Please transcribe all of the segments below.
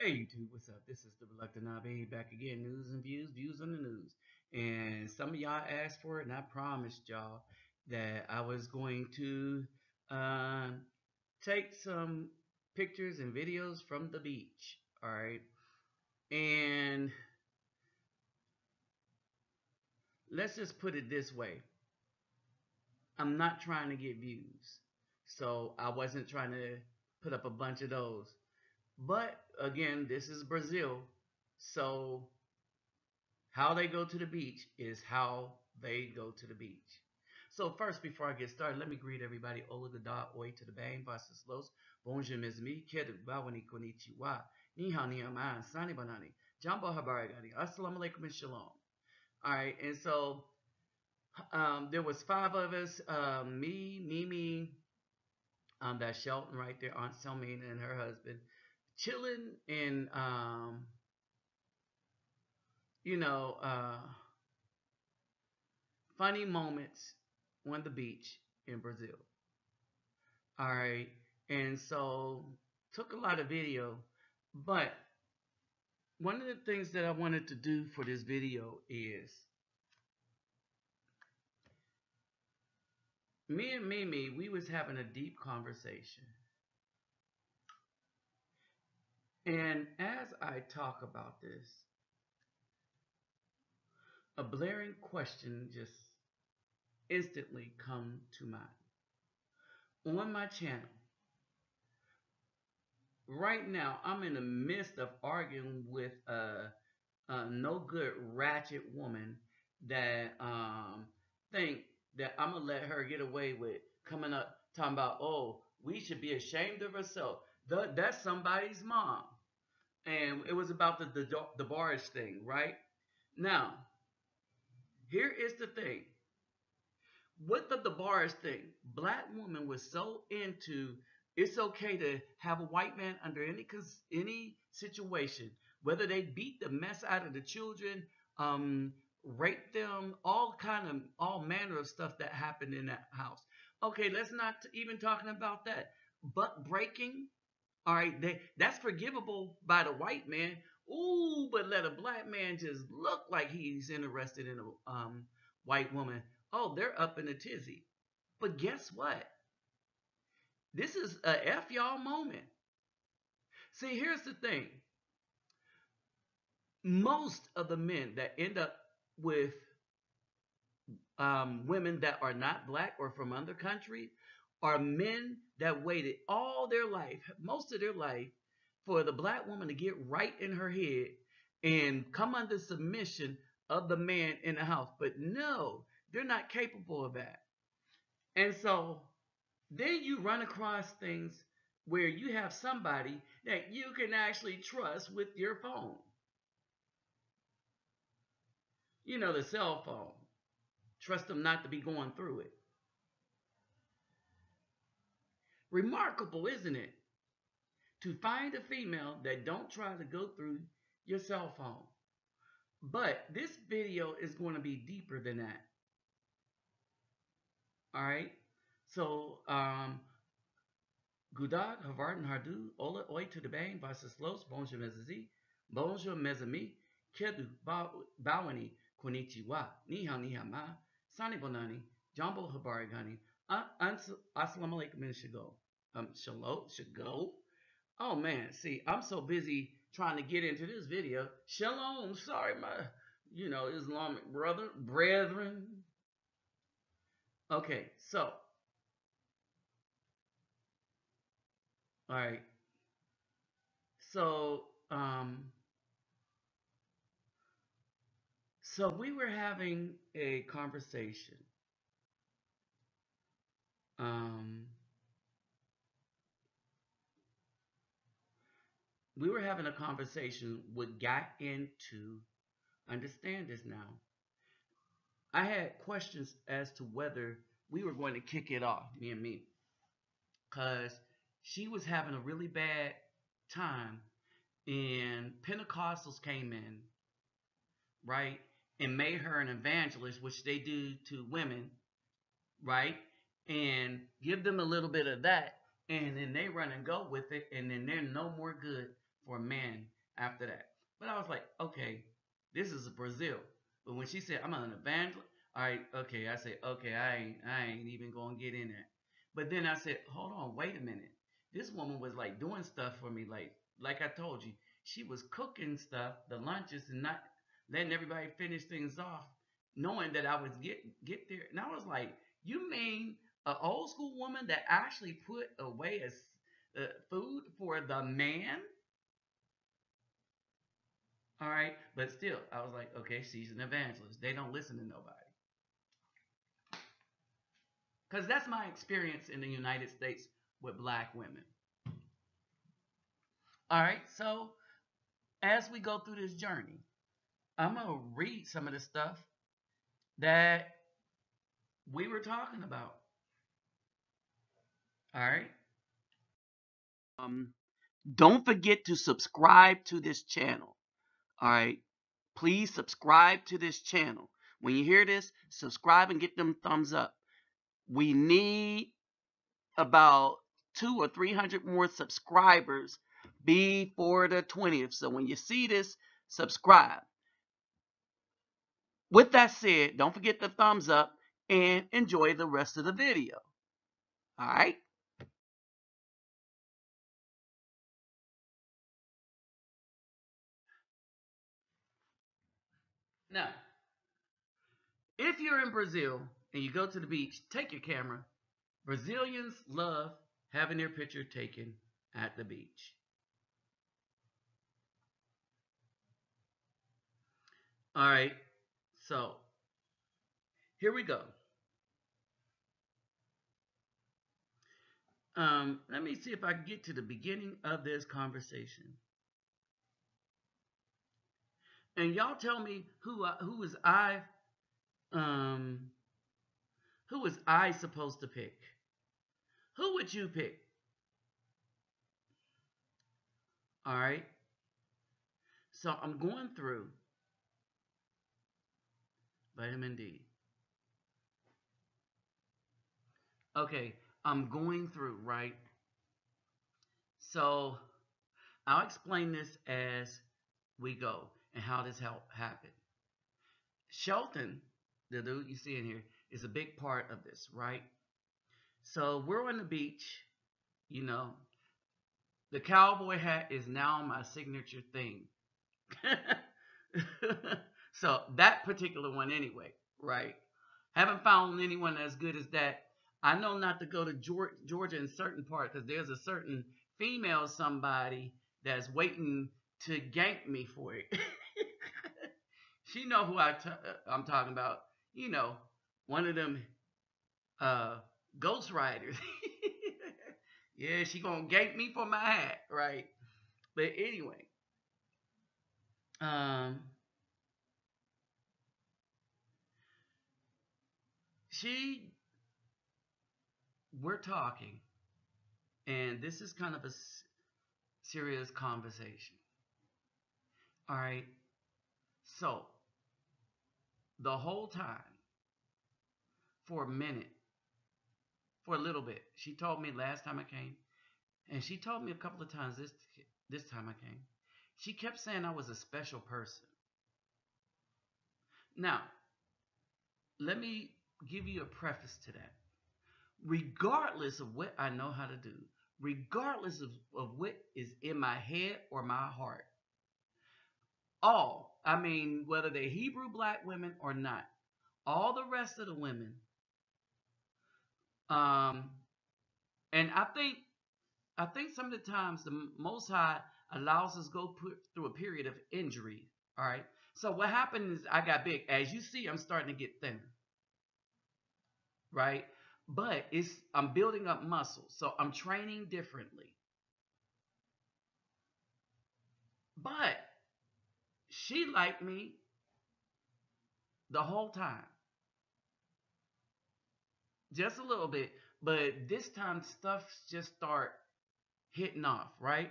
Hey YouTube, what's up? This is the Reluctant Abe back again. News and views, views on the news. And some of y'all asked for it, and I promised y'all that I was going to um, take some pictures and videos from the beach. All right. And let's just put it this way, I'm not trying to get views. So I wasn't trying to put up a bunch of those. But again, this is Brazil. So how they go to the beach is how they go to the beach. So first, before I get started, let me greet everybody. Ola da oi to the bang, vasas los. Bonjour, mes amis. Kedu bawani konnichiwa. Ni hao ni ama sani banani. Jambo habari gani. Assalamu alaikum and shalom. All right, and so there was five of us. Me, Mimi, that's Shelton right there, Aunt Selmina and her husband, chilling in, you know, funny moments on the beach in Brazil. All right. And so took a lot of video, but one of the things that I wanted to do for this video is me and Mimi, we was having a deep conversation. And as I talk about this, a blaring question just instantly come to mind. On my channel, right now, I'm in the midst of arguing with a no good ratchet woman that think that I'm gonna let her get away with coming up talking about, oh, we should be ashamed of ourselves. That's somebody's mom, and it was about the barge thing, right? Now, here is the thing. With the barge thing, black woman was so into it's okay to have a white man under any situation, whether they beat the mess out of the children, rape them, all manner of stuff that happened in that house. Okay, let's not even talking about that. Buck breaking, all right, that's forgivable by the white man. Ooh, but let a black man just look like he's interested in a white woman. Oh, they're up in a tizzy. But guess what? This is a F y'all moment. See, here's the thing. Most of the men that end up with women that are not black or from other country are men that waited all their life, most of their life, for the black woman to get right in her head and come under submission of the man in the house. But no, they're not capable of that. And so then you run across things where you have somebody that you can actually trust with your phone. You know, the cell phone. Trust them not to be going through it. Remarkable, isn't it? To find a female that don't try to go through your cell phone. But this video is going to be deeper than that. All right. So, Gudad, Havartan Hardu, Ola Oi to the Bang, Vasas Los, Bonjour Mezazi, Bonjour Mezami, Kedu Bawani, Konnichiwa, Niha Niha Ma, Sani Bonani, Jumbo Habarigani, Assalamu alaikum and Shago. Shalom, Shago. Oh man, see, I'm so busy trying to get into this video. Shalom, sorry, my, Islamic brethren. Okay, so, all right. So, so we were having a conversation. Um, we were having a conversation what got into understand this now. I had questions as to whether we were going to kick it off, me, because she was having a really bad time, and Pentecostals came in, right, and made her an evangelist, which they do to women, right, and give them a little bit of that, and then they run and go with it, and then they're no more good for men after that. But I was like, okay, this is Brazil. But when she said I'm an evangelist, all right, okay, I said, okay, I ain't even gonna get in there. But then I said, hold on, wait a minute. This woman was like doing stuff for me, like I told you, she was cooking stuff, the lunches, and not letting everybody finish things off, knowing that I would get there. And I was like, you mean an old school woman that actually put away food for the man? All right, but still, I was like, okay, she's an evangelist. They don't listen to nobody. Because that's my experience in the United States with black women. All right, so as we go through this journey, I'm going to read some of the stuff that we were talking about. All right. Um, don't forget to subscribe to this channel. All right. Please subscribe to this channel. When you hear this, subscribe and get them thumbs up. We need about 200 or 300 more subscribers before the 20th. So when you see this, subscribe. With that said, don't forget the thumbs up and enjoy the rest of the video. All right. Now, if you're in Brazil and you go to the beach, take your camera. Brazilians love having their picture taken at the beach. All right. So here we go. Let me see if I can get to the beginning of this conversation. And y'all tell me um who was I supposed to pick? Who would you pick? All right. So I'm going through vitamin D. Okay, I'm going through, right? So I'll explain this as we go and how this happened. Shelton, the dude you see in here, is a big part of this, right? So we're on the beach, you know. The cowboy hat is now my signature thing. So that particular one, anyway, right? Haven't found anyone as good as that. I know not to go to Georgia in certain part because there's a certain female somebody that's waiting to gank me for it. She know who I'm talking about. You know, one of them uh, ghost riders. Yeah, she gonna gank me for my hat, right? But anyway, um, she, we're talking, and this is kind of a serious conversation. All right. So the whole time, for a minute, for a little bit, she told me last time I came, and she told me a couple of times this time I came. She kept saying I was a special person. Now, let me give you a preface to that. Regardless of what I know how to do, regardless of what is in my head or my heart, I mean, whether they're Hebrew black women or not, all the rest of the women, um, and I think some of the times the Most High allows us to go through a period of injury. All right. So what happened is I got big. As you see, I'm starting to get thinner. Right. But I'm building up muscle, so I'm training differently. But she liked me the whole time, just a little bit. But this time stuff just start hitting off, right?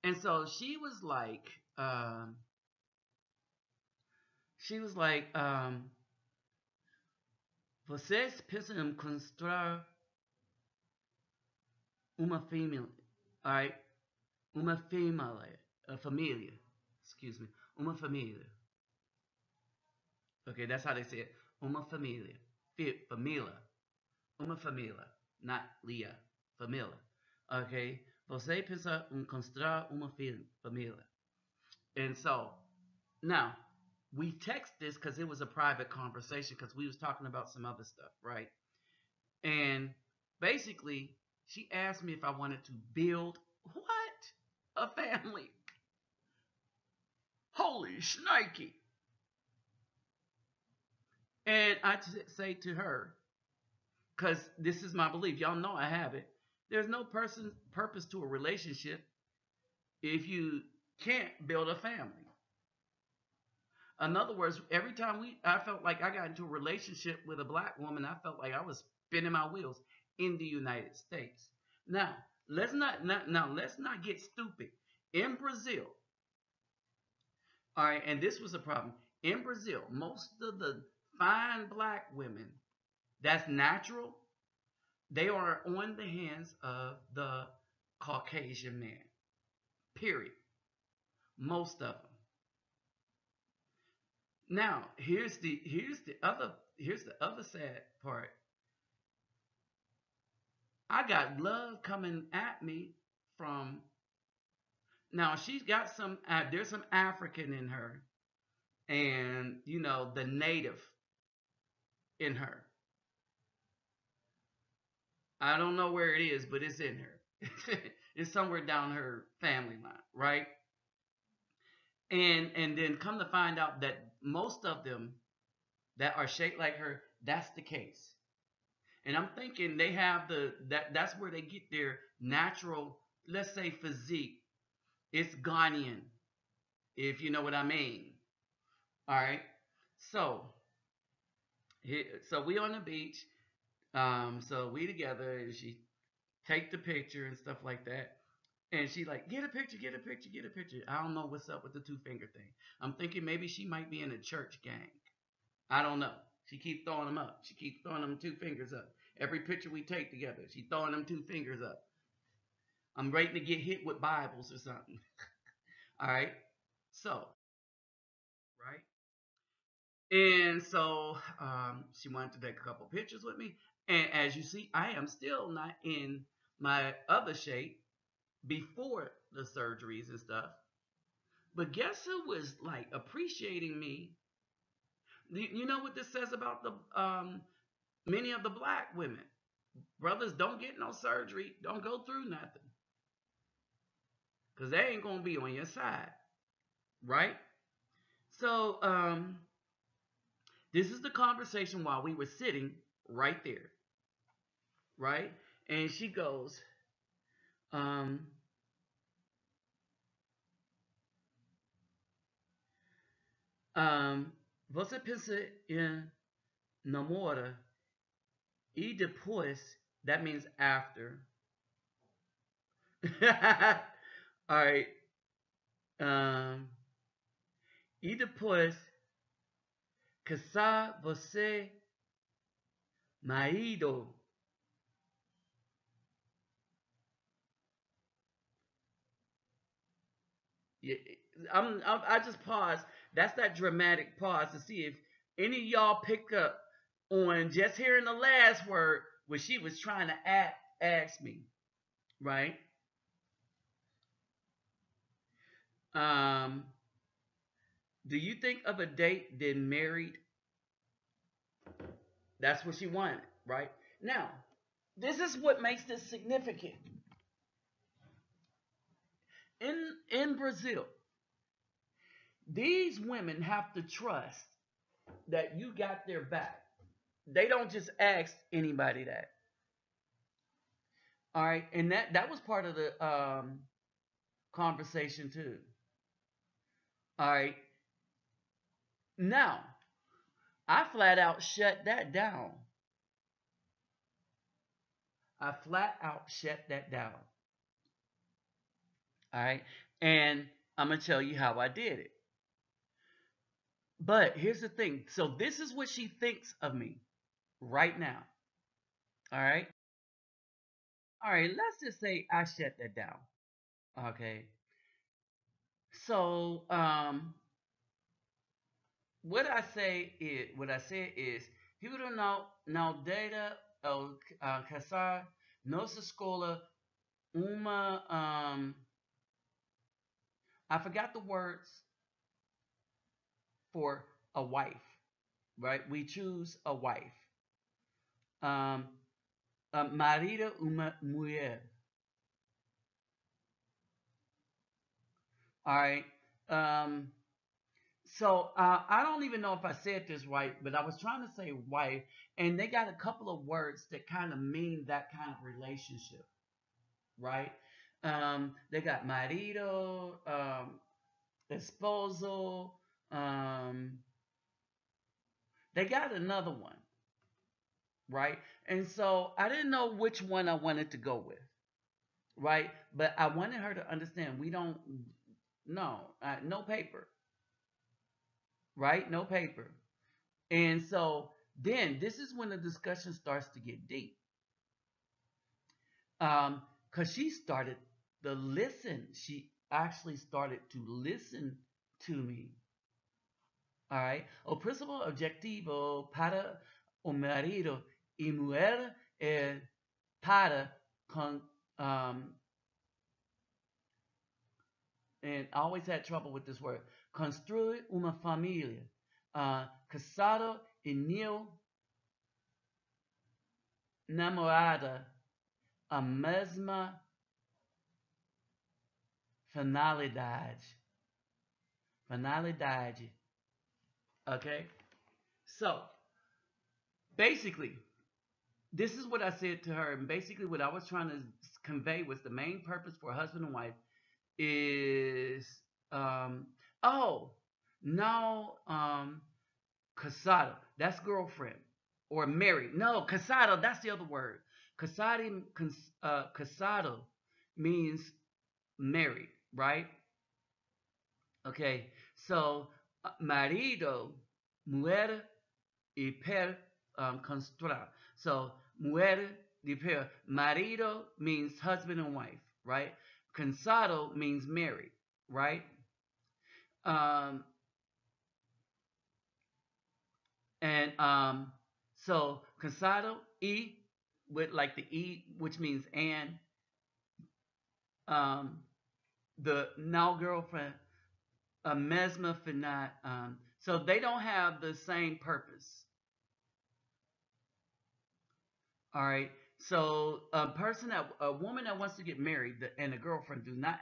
And so she was like, vocês pensam em construir uma família, alright? Uma família, a família, excuse me, uma família. Okay, that's how they say it. Uma família, família, uma família, not Lia, família. Okay, você pensa em construir uma família. And so now we text this because it was a private conversation because we was talking about some other stuff, right? And basically, she asked me if I wanted to build what? A family. Holy shnikey. And I say to her, because this is my belief, y'all know I have it. There's no purpose to a relationship if you can't build a family. In other words, every time I felt like I got into a relationship with a black woman, I felt like I was spinning my wheels in the United States. Now, let's not get stupid. In Brazil, all right, and this was a problem. In Brazil, most of the fine black women that's natural, they are on the hands of the Caucasian man. Period. Most of them. Now, here's the other sad part. I got love coming at me from now. She's got some. There's some African in her, and the native in her. I don't know where it is, but it's in her. It's somewhere down her family line, right? And then come to find out that most of them that are shaped like her, that's the case. And I'm thinking they have that's where they get their natural, let's say, physique. It's Ghanaian, if you know what I mean. All right. So so we on the beach. So we together, and she take the picture and stuff like that. And she like, get a picture, get a picture, get a picture. I don't know what's up with the two finger thing. I'm thinking maybe she might be in a church gang. I don't know. She keeps throwing them up. She keeps throwing them two fingers up. Every picture we take together, she throwing them two fingers up. I'm waiting to get hit with Bibles or something. All right. So, right. And so she wanted to take a couple pictures with me. And as you see, I am still not in my other shape before the surgeries and stuff. But guess who was like appreciating me? You know what this says about the many of the black women? Brothers, don't get no surgery. Don't go through nothing. Because they ain't going to be on your side. Right? So, this is the conversation while we were sitting right there. Right? And she goes, um, você pensa em namora e depois, that means after. All right. Um, e depois, casar você, marido. Yeah, I just paused. That's that dramatic pause to see if any of y'all picked up on just hearing the last word, what she was trying to ask me, right? Um, do you think of a date then married? That's what she wanted, right? Now, this is what makes this significant. In Brazil, these women have to trust that you got their back. They don't just ask anybody that. All right, and that was part of the conversation too. All right, now I flat out shut that down. I flat out shut that down. All right, and I'm gonna tell you how I did it. But here's the thing. So this is what she thinks of me right now. All right. All right. Let's just say I shut that down. Okay. So what I say is people don't know data casar nossa escola uma I forgot the words for a wife, right? We choose a wife. Um, marido uma mulher. All right. Um, so I don't even know if I said this right, but I was trying to say wife, and they got a couple of words that kind of mean that kind of relationship, right? They got marido, esposo. Um, they got another one, right? And so I didn't know which one I wanted to go with, right? But I wanted her to understand we don't, no, no paper, right? No paper. And so then this is when the discussion starts to get deep. Because she started to listen. She actually started to listen to me. All right. O principal objetivo para o marido y mujer es para con, and I always had trouble with this word, construir uma família. Casado e new namorada a mesma finalidade. Finalidade. Okay? So, basically, this is what I said to her, and basically what I was trying to convey was the main purpose for husband and wife is oh no casado, that's girlfriend, or married. No, casado, that's the other word. Casado means married, right? Okay, so marido, mujer y per construir. So mujer y per. Marido means husband and wife, right? Casado means married, right? Um, and so casado e with like the e, which means and um, the now girlfriend a mesma finat. So they don't have the same purpose. All right. So a woman that wants to get married and a girlfriend do not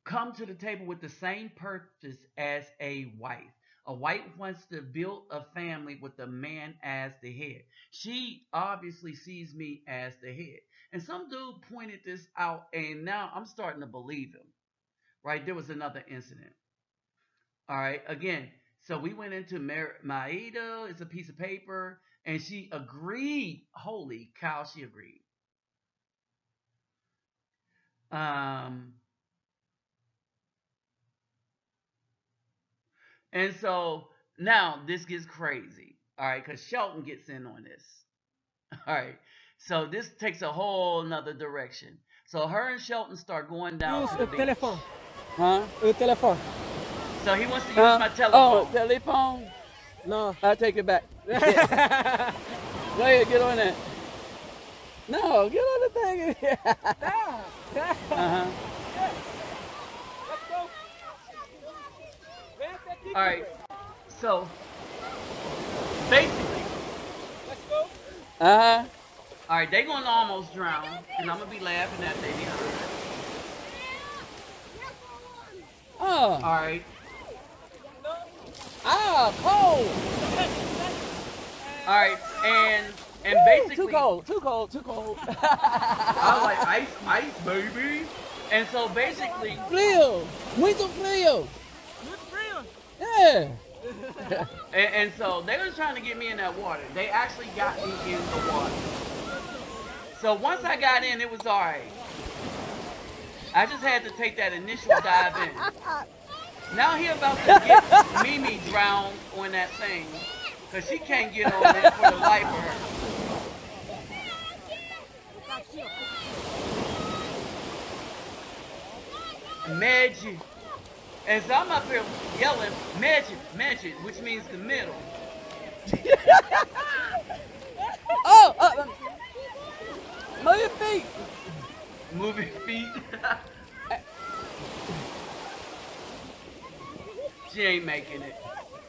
come to the table with the same purpose as a wife. A wife wants to build a family with the man as the head. She obviously sees me as the head. And some dude pointed this out, and now I'm starting to believe him. Right? There was another incident. All right. Again, so we went into Maida. It's a piece of paper, and she agreed. Holy cow, she agreed. Um, and so now this gets crazy. All right, because Shelton gets in on this. All right. So this takes a whole nother direction. So her and Shelton start going down Use to the o beach. telefone. Huh? O telefone. So he wants to use my telephone. Oh, telephone. No. I'll take it back. Yeah. Go ahead, get on that. No, get on the thing. Uh-huh. Let's go. All right. So basically, Let's go. Uh-huh. all right, they gonna almost drown, and I'm gonna be laughing at they behind. Oh. All right. Ah, cold. All right, and Woo, basically, too cold, too cold, too cold. I was like ice, baby. And so basically, Frio, muito frio. Muito frio. Yeah. and so they was trying to get me in that water. They actually got me in the water. So once I got in, it was all right. I just had to take that initial dive in. Now he about to get Mimi drowned on that thing, cause she can't get on it for the life of her. Magic. And so I'm up here yelling, magic, magic, which means the middle. Oh, move your feet. Moving feet. She ain't making it.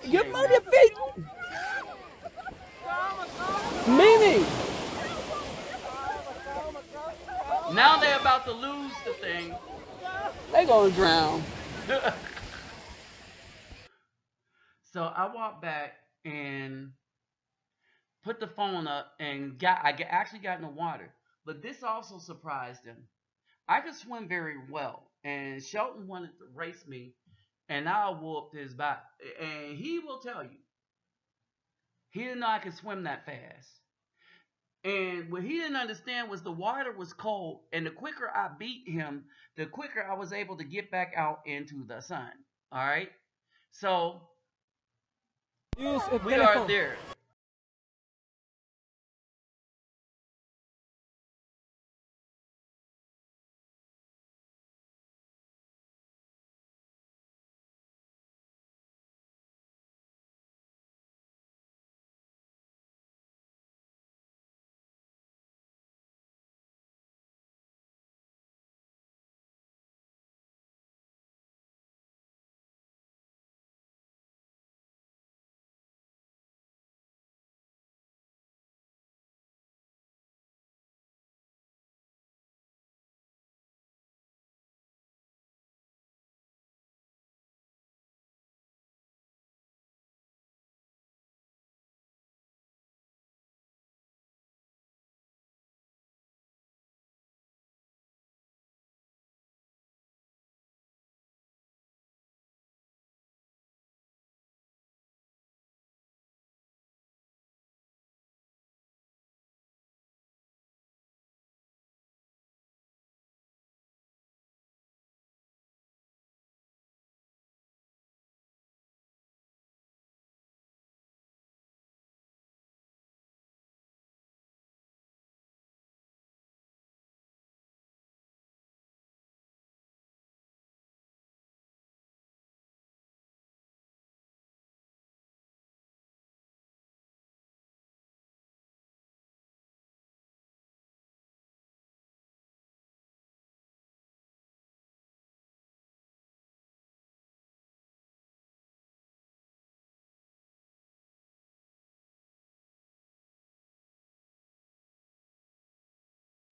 She You ain't move making your feet. Mimi. it. Now they're about to lose the thing. They gonna drown. So I walked back and put the phone up and actually got in the water. But this also surprised him. I could swim very well, and Shelton wanted to race me, and I whooped his back. And he will tell you, he didn't know I could swim that fast. And what he didn't understand was the water was cold, and the quicker I beat him, the quicker I was able to get back out into the sun. All right, so Use a we are telephone. there.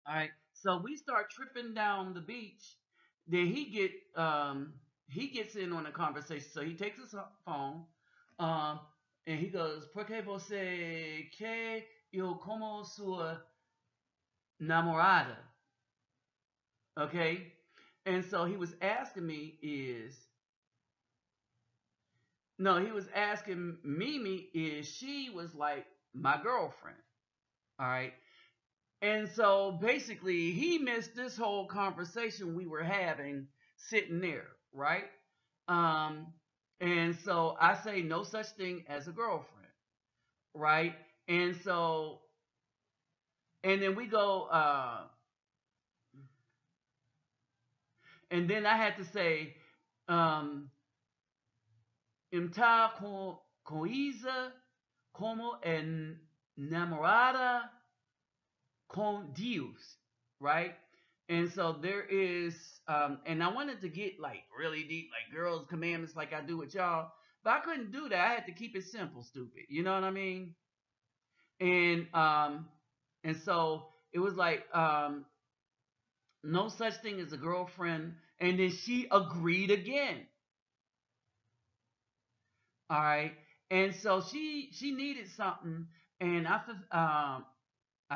All right. So we start tripping down the beach. Then he gets in on the conversation. So he takes his phone, um, and he goes, "Por qué você quer eu como sua namorada?" Okay. And so he was asking me is no, he was asking Mimi is she was like my girlfriend. All right. And so basically, he missed this whole conversation we were having sitting there, right? Um, and so I say no such thing as a girlfriend, right? And so, and then we go, and then I had to say, um, Imta coisa como enamorada con Dios, right? And so there is, and I wanted to get like really deep, like girls' commandments, like I do with y'all, but I couldn't do that. I had to keep it simple, stupid. You know what I mean? And and so it was like no such thing as a girlfriend. And then she agreed again. All right, and so she needed something, and I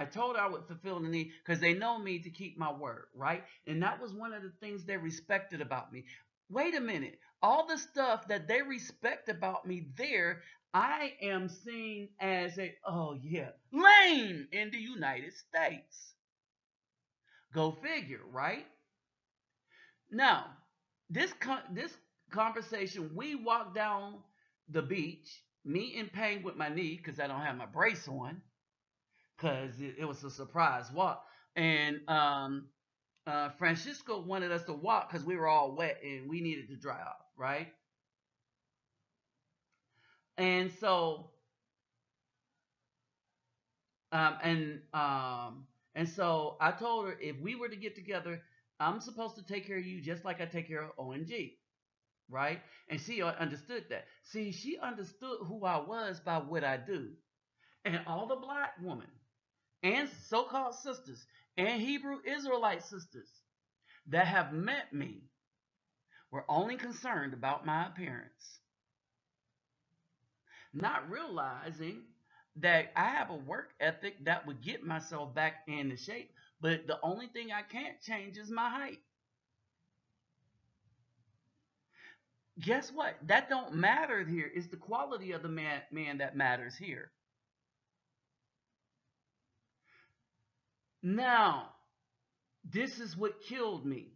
told her I would fulfill the need because they know me to keep my word, right? And that was one of the things they respected about me. Wait a minute. All the stuff that they respect about me there, I am seen as a, oh yeah, lame in the United States. Go figure, right? Now, this conversation, we walked down the beach, me in pain with my knee because I don't have my brace on, because it was a surprise walk. And Francisco wanted us to walk because we were all wet and we needed to dry off, right? And so, um, and um, and so I told her if we were to get together, I'm supposed to take care of you just like I take care of ONG, right? And she understood that. See, she understood who I was by what I do, and all the black women and so-called sisters and Hebrew Israelite sisters that have met me were only concerned about my appearance, not realizing that I have a work ethic that would get myself back into shape. But the only thing I can't change is my height. Guess what? That don't matter here. It's the quality of the man that matters here. Now, this is what killed me.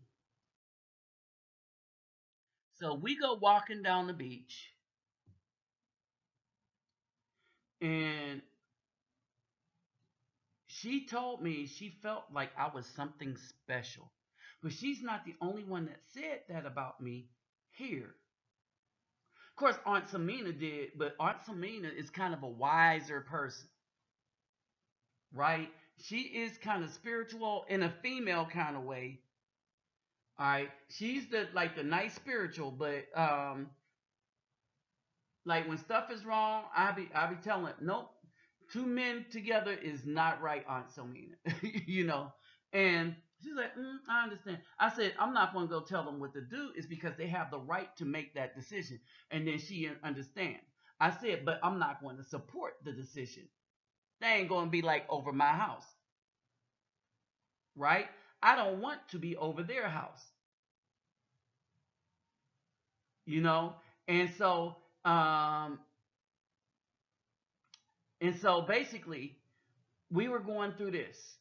So we go walking down the beach, and she told me she felt like I was something special. But she's not the only one that said that about me here. Of course, Aunt Samina did, but Aunt Samina is kind of a wiser person, right? She is kind of spiritual in a female kind of way. All right, she's the like the nice spiritual, but like when stuff is wrong, I be telling it, nope, two men together is not right, Aunt Selena. you know. And she's like, I understand. I said, I'm not going to go tell them what to do. It's because they have the right to make that decision. And then she understand. I said, but I'm not going to support the decision. They ain't going to be like over my house, right? I don't want to be over their house, you know. And so, um, and so basically, we were going through this.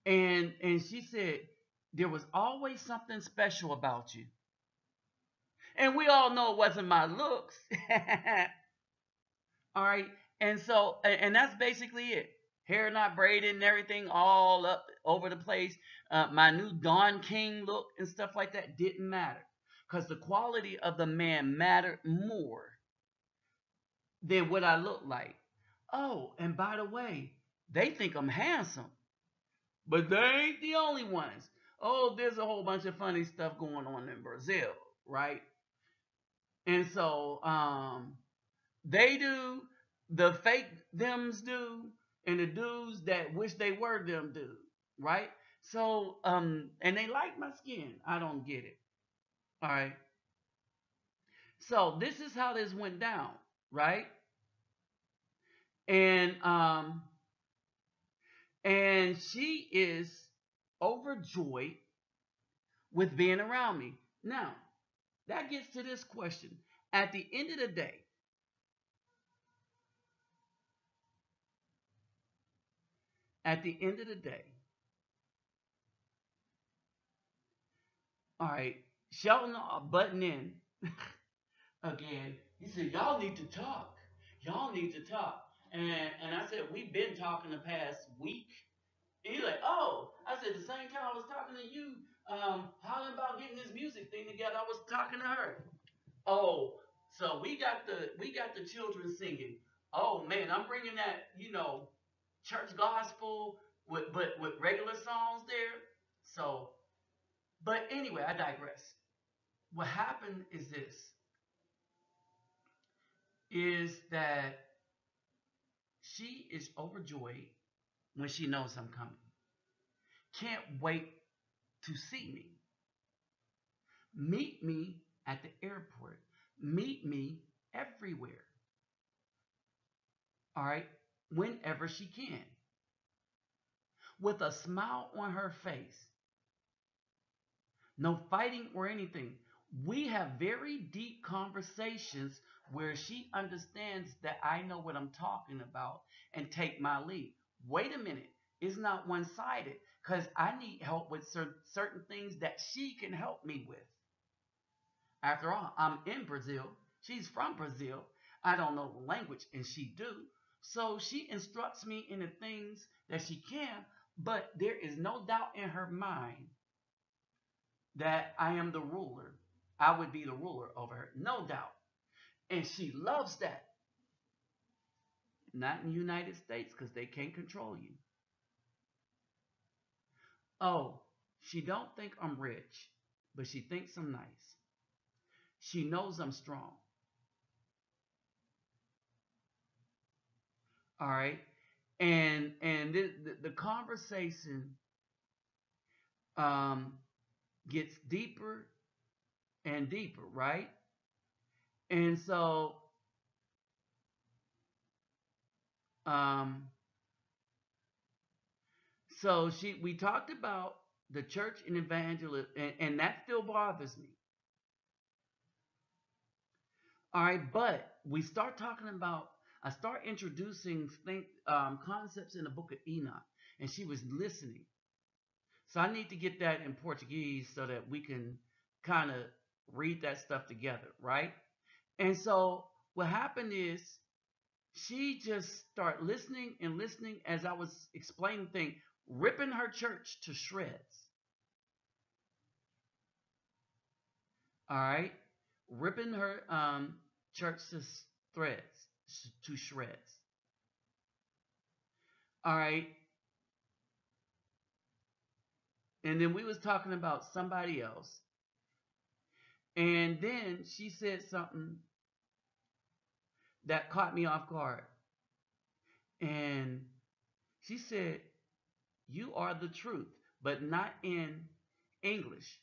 And she said there was always something special about you, and we all know it wasn't my looks. All right, and so and that's basically it. Hair not braided and everything, all up over the place. My new Don King look and stuff like that didn't matter because the quality of the man mattered more than what I looked like. Oh, and by the way, they think I'm handsome. But they ain't the only ones. Oh, there's a whole bunch of funny stuff going on in Brazil, right? And so they do, the fake thems do, and the dudes that wish they were them do, right? So and they like my skin. I don't get it. All right. So this is how this went down, right? And and she is overjoyed with being around me. Now, that gets to this question. At the end of the day, at the end of the day, all right, Shelton butting in again. He said, "Y'all need to talk. Y'all need to talk." And I said, "We've been talking the past week." And he's like, "Oh," I said, "The same time I was talking to you, hollering about getting this music thing together, I was talking to her." Oh, so we got the children singing. Oh man, I'm bringing that church gospel with regular songs there. So, but anyway, I digress. What happened is that she is overjoyed when she knows I'm coming. Can't wait to see me. Meet me at the airport. Meet me everywhere. All right, whenever she can, with a smile on her face. No fighting or anything. We have very deep conversations where she understands that I know what I'm talking about and take my lead. Wait a minute, it's not one sided because I need help with certain things that she can help me with. After all, I'm in Brazil. She's from Brazil. I don't know the language and she do. So she instructs me in the things that she can, But there is no doubt in her mind that I am the ruler. I would be the ruler over her. No doubt. And she loves that. Not in the United States because they can't control you. Oh, she don't think I'm rich, but she thinks I'm nice. She knows I'm strong. All right. And the conversation um, gets deeper and deeper, right? And um, so we talked about the church and evangelism, and that still bothers me. All right, but we start talking about. I start introducing concepts in the book of Enoch, and she was listening. So I need to get that in Portuguese so that we can kind of read that stuff together, right? And so what happened is she just started listening and listening as I was explaining things, ripping her church to shreds. All right, ripping her church to threads, to shreds. All right, and then we was talking about somebody else, and then she said something that caught me off guard, and she said, "You are the truth," but not in English,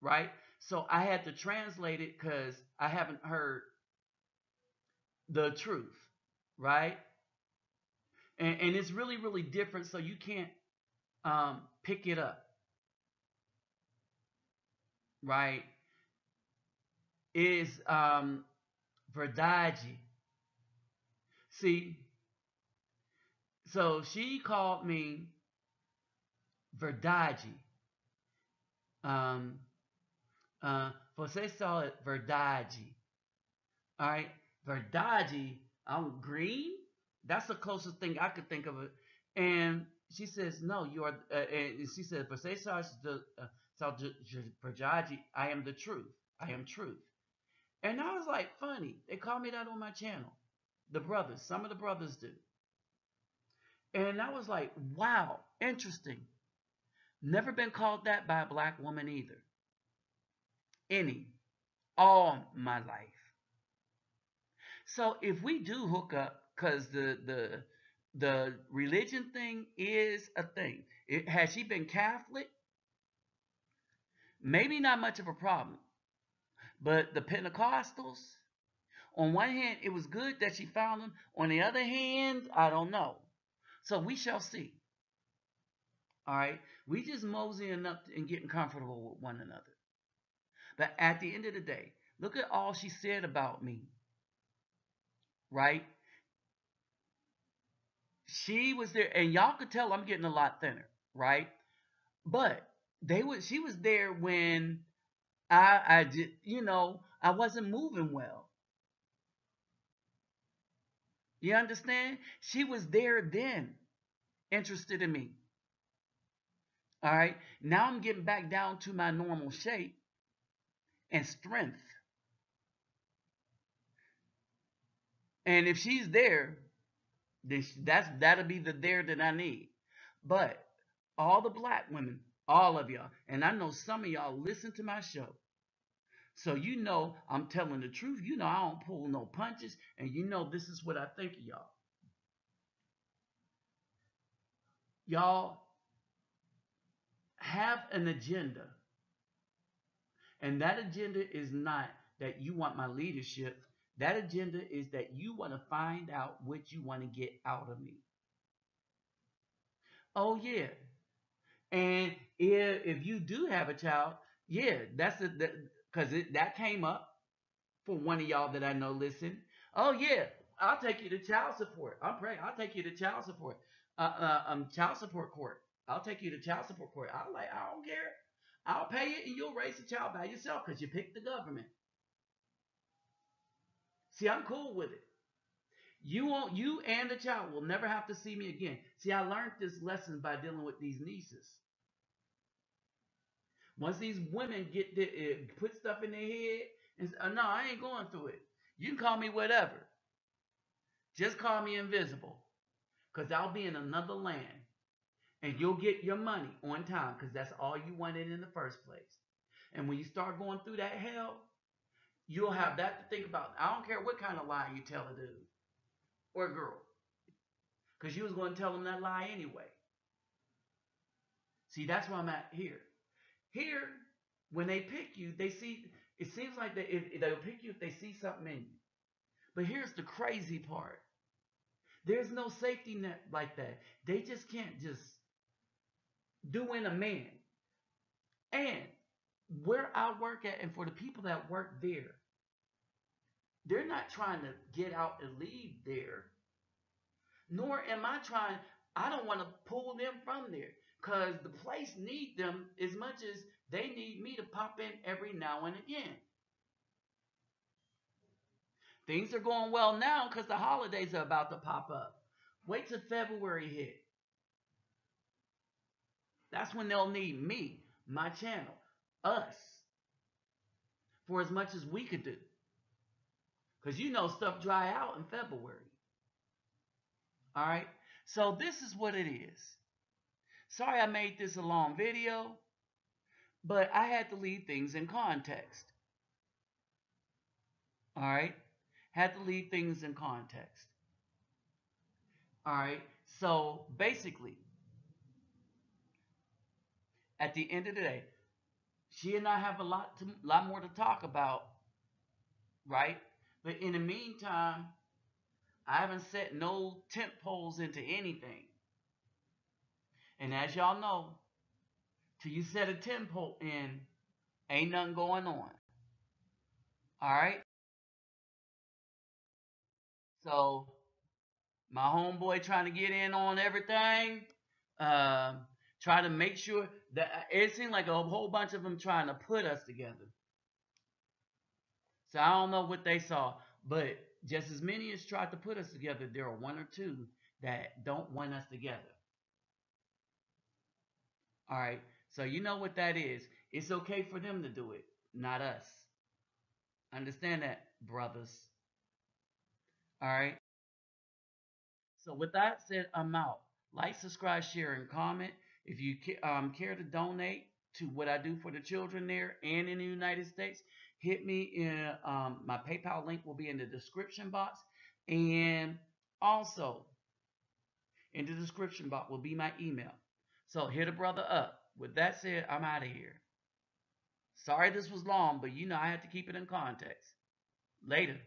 right? So I had to translate it because I haven't heard the truth, right? And it's really, really different, so you can't pick it up, right? Is verdade. See, so she called me verdade. Um, Você saw it verdade. All right, verdade. I'm green. That's the closest thing I could think of it. And she says, "No, you are." And she said, "Você saw verdade. I am the truth. I am truth." And I was like, funny. They call me that on my channel. The brothers, some of the brothers do. And I was like, wow, interesting. Never been called that by a black woman either. Any, all my life. So if we do hook up, because the religion thing is a thing. Has she been Catholic? Maybe not much of a problem. But the Pentecostals, on one hand, it was good that she found them. On the other hand, I don't know. So we shall see. All right. We just moseying up and getting comfortable with one another. But at the end of the day, look at all she said about me. Right? She was there, and y'all could tell I'm getting a lot thinner, right? But she was there when I did, I wasn't moving well. You understand? She was there then, interested in me. All right. Now I'm getting back down to my normal shape and strength. And if she's there, then that'll be the there that I need. But all the black women, all of y'all, and I know some of y'all listen to my show. So you know I'm telling the truth. You know I don't pull no punches, and you know this is what I think of y'all. Y'all have an agenda, and that agenda is not that you want my leadership. That agenda is that you want to find out what you want to get out of me. Oh yeah, and if you do have a child, yeah, that's it. Because that came up for one of y'all that I know. Listen, oh yeah, I'll take you to child support. I'm praying. I'll take you to child support. Child support court. I'll take you to child support court. I don't care. I'll pay it and you'll raise the child by yourself because you picked the government. See, I'm cool with it. You and the child will never have to see me again. See, I learned this lesson by dealing with these nieces. Once these women get put stuff in their head and say, no, I ain't going through it. You can call me whatever. Just call me invisible, because I'll be in another land and you'll get your money on time because that's all you wanted in the first place. And when you start going through that hell, you'll have that to think about. I don't care what kind of lie you tell a dude or a girl, because you was going to tell them that lie anyway. See, that's where I'm at here. Here, when they pick you, they see. It seems like they'll pick you if they see something in you. But here's the crazy part. There's no safety net like that. They just can't just do in a man. And where I work at, and for the people that work there, they're not trying to get out and leave there. Nor am I trying. I don't want to pull them from there because the place need them as much as they need me to pop in every now and again. Things are going well now because the holidays are about to pop up. Wait till February hit. That's when they'll need me, my channel, us, for as much as we could do. Because you know stuff dry out in February. All right? So this is what it is. Sorry I made this a long video, but I had to leave things in context. All right? Had to leave things in context. All right? So basically, at the end of the day, she and I have a lot more to talk about, right? But in the meantime, I haven't set no tent poles into anything. And as y'all know, till you set a tent pole in, ain't nothing going on. All right? So my homeboy trying to get in on everything. Um, try to make sure that it seemed like a whole bunch of them trying to put us together. So I don't know what they saw, but just as many as tried to put us together, there are one or two that don't want us together. All right. So you know what that is. It's okay for them to do it, not us. Understand that, brothers. All right. So with that said, I'm out. Like, subscribe, share, and comment. If you care to donate to what I do for the children there and in the United States, hit me in my PayPal link will be in the description box. And also in the description box will be my email. So hit a brother up. With that said, I'm out of here. Sorry this was long, but you know I had to keep it in context. Later.